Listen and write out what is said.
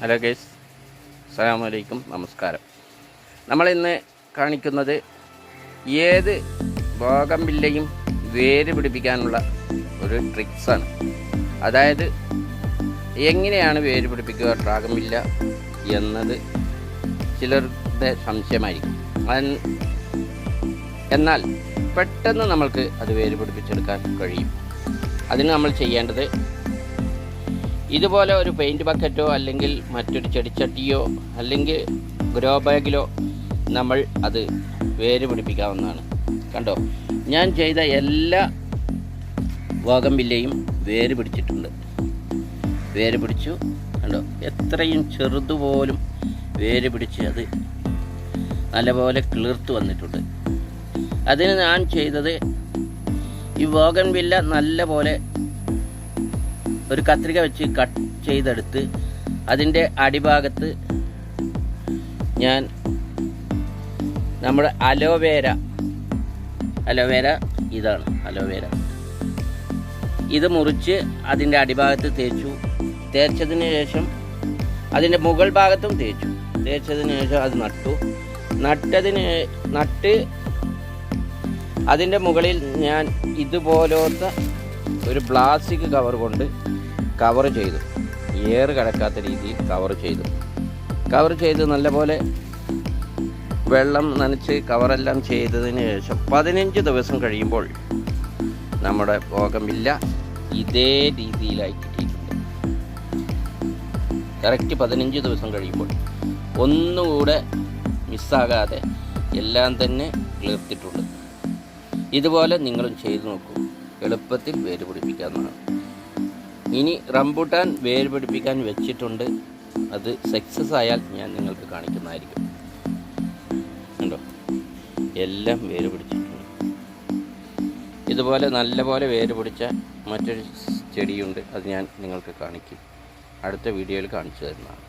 Hello guys, അസ്സലാമു അലൈക്കും, നമസ്കാരം. നമ്മളിന്ന് കാണിക്കുന്നത് ഏത് ബോഗൺവില്ലയും വേര് പിടിപ്പിക്കാനുള്ള ഒരു ട്രിക്സാണ്. അതായത് എങ്ങനെയാണ് വേര് പിടിപ്പിക്കുക ഡ്രാഗൺവില്ല എന്നത് ചിലരുടെ സംശയമായിരിക്കും. എന്നാൽ പെട്ടെന്ന് നമ്മൾക്ക് അത് വേര് പിടിപ്പിച്ചെടുക്കാൻ കഴിയും. അതിന് നമ്മൾ ചെയ്യേണ്ടത് ഇതുപോലെ ഒരു പെയിൻറ്റ് ബക്കറ്റോ അല്ലെങ്കിൽ മറ്റൊരു ചെടിച്ചട്ടിയോ അല്ലെങ്കിൽ ഗ്രോ ബാഗിലോ നമ്മൾ അത് വേര് പിടിപ്പിക്കാവുന്നതാണ്. കണ്ടോ, ഞാൻ ചെയ്ത എല്ലാ ബോഗൺവില്ലയും വേര് പിടിച്ചിട്ടുണ്ട്. വേര് പിടിച്ചു, കണ്ടോ, എത്രയും ചെറുതുപോലും വേര് പിടിച്ച് അത് നല്ലപോലെ കിളിർത്ത് വന്നിട്ടുണ്ട്. അതിന് ഞാൻ ചെയ്തത് ഈ ബോഗൺവില്ല നല്ലപോലെ ഒരു കത്രിക വെച്ച് കട്ട് ചെയ്തെടുത്ത് അതിൻ്റെ അടിഭാഗത്ത് ഞാൻ നമ്മുടെ അലോവേര ഇതാണ് അലോവേര, ഇത് മുറിച്ച് അതിൻ്റെ അടിഭാഗത്ത് തേച്ചതിന് ശേഷം അതിൻ്റെ മുകൾ ഭാഗത്തും തേച്ചതിന് ശേഷം അത് നട്ട് അതിൻ്റെ മുകളിൽ ഞാൻ ഇതുപോലത്തെ ഒരു പ്ലാസ്റ്റിക് കവർ കൊണ്ട് കവർ ചെയ്തു, എയർ കടക്കാത്ത രീതിയിൽ കവർ ചെയ്ത് നല്ലപോലെ വെള്ളം നനച്ച് കവറെല്ലാം ചെയ്തതിന് ശേഷം 15 ദിവസം കഴിയുമ്പോൾ നമ്മുടെ ബോഗൺവില്ല ഇതേ രീതിയിലായി കിട്ടിയിട്ടുണ്ട്. കറക്റ്റ് 15 ദിവസം കഴിയുമ്പോൾ ഒന്നുകൂടെ മിസ്സാകാതെ എല്ലാം തന്നെ കിളിർത്തിട്ടുണ്ട്. ഇതുപോലെ നിങ്ങളും ചെയ്തു നോക്കൂ, എളുപ്പത്തിൽ വേര് പിടിപ്പിക്കാവുന്നതാണ്. ഇനി റംബൂട്ടാൻ വേര് പിടിപ്പിക്കാൻ വെച്ചിട്ടുണ്ട്, അത് സക്സസ് ആയാൽ ഞാൻ നിങ്ങൾക്ക് കാണിക്കുന്നതായിരിക്കും. കണ്ടോ, എല്ലാം വേര് പിടിച്ചിട്ടുണ്ട്. ഇതുപോലെ നല്ലപോലെ വേര് പിടിച്ച മറ്റൊരു ചെടിയുണ്ട്, അത് ഞാൻ നിങ്ങൾക്ക് കാണിക്കും, അടുത്ത വീഡിയോയിൽ കാണിച്ചു തരുന്നതാണ്.